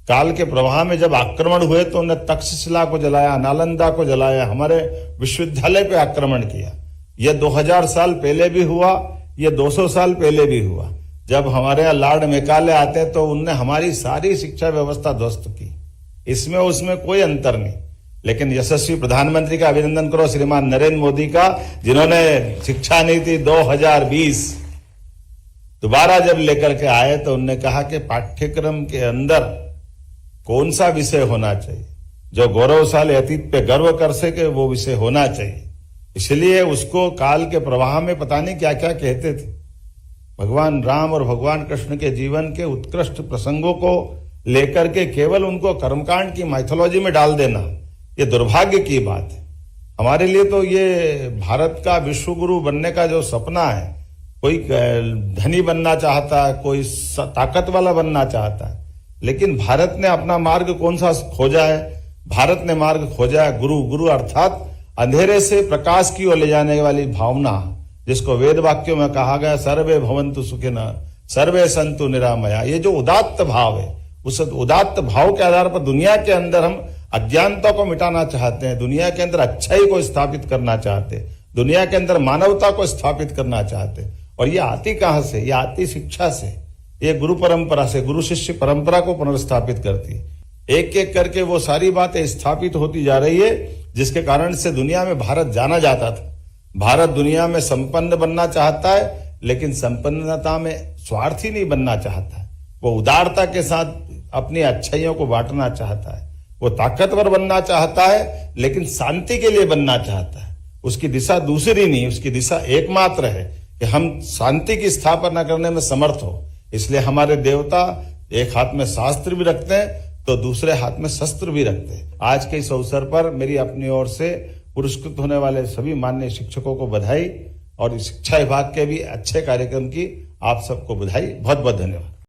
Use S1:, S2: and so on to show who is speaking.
S1: काल के प्रवाह में जब आक्रमण हुए तो उन्हें तक्षशिला को जलाया, नालंदा को जलाया, हमारे विश्वविद्यालय पे आक्रमण किया। यह 2000 साल पहले भी हुआ, यह 200 साल पहले भी हुआ। जब हमारे यहाँ लॉर्ड मेकाले आते हैं तो उनने हमारी सारी शिक्षा व्यवस्था ध्वस्त की, इसमें उसमें कोई अंतर नहीं। लेकिन यशस्वी प्रधानमंत्री का अभिनंदन करो, श्रीमान नरेंद्र मोदी का, जिन्होंने शिक्षा नीति 2020 दोबारा जब लेकर के आए तो उन्होंने कहा कि पाठ्यक्रम के अंदर कौन सा विषय होना चाहिए जो गौरवशाली अतीत पे गर्व कर सके, वो विषय होना चाहिए। इसलिए उसको काल के प्रवाह में पता नहीं क्या क्या कहते थे। भगवान राम और भगवान कृष्ण के जीवन के उत्कृष्ट प्रसंगों को लेकर के केवल उनको कर्मकांड की माइथोलॉजी में डाल देना, ये दुर्भाग्य की बात है। हमारे लिए तो ये भारत का विश्व गुरु बनने का जो सपना है, कोई धनी बनना चाहता है, कोई ताकत वाला बनना चाहता है, लेकिन भारत ने अपना मार्ग कौन सा खोजा है? भारत ने मार्ग खोजा है गुरु। गुरु अर्थात अंधेरे से प्रकाश की ओर ले जाने वाली भावना, जिसको वेद वाक्यों में कहा गया सर्वे भवन्तु सुखिनः सर्वे सन्तु निरामया। ये जो उदात्त भाव है, उस उदात्त भाव के आधार पर दुनिया के अंदर हम अज्ञानता को मिटाना चाहते हैं, दुनिया के अंदर अच्छाई को स्थापित करना चाहते हैं, दुनिया के अंदर मानवता को स्थापित करना चाहते हैं। और ये आती कहां से? ये आती शिक्षा से, ये गुरु परंपरा से, गुरु शिष्य परंपरा को पुनर्स्थापित करती है। एक एक करके वो सारी बातें स्थापित होती जा रही है, जिसके कारण से दुनिया में भारत जाना जाता था। भारत दुनिया में संपन्न बनना चाहता है, लेकिन संपन्नता में स्वार्थी नहीं बनना चाहता है। वो उदारता के साथ अपनी अच्छाइयों को बांटना चाहता है। वो ताकतवर बनना चाहता है, लेकिन शांति के लिए बनना चाहता है। उसकी दिशा दूसरी नहीं, उसकी दिशा एकमात्र है कि हम शांति की स्थापना करने में समर्थ हो। इसलिए हमारे देवता एक हाथ में शास्त्र भी रखते हैं तो दूसरे हाथ में शस्त्र भी रखते हैं। आज के इस अवसर पर मेरी अपनी ओर से पुरस्कृत होने वाले सभी माननीय शिक्षकों को बधाई और शिक्षा विभाग के भी अच्छे कार्यक्रम की आप सबको बधाई। बहुत बहुत धन्यवाद।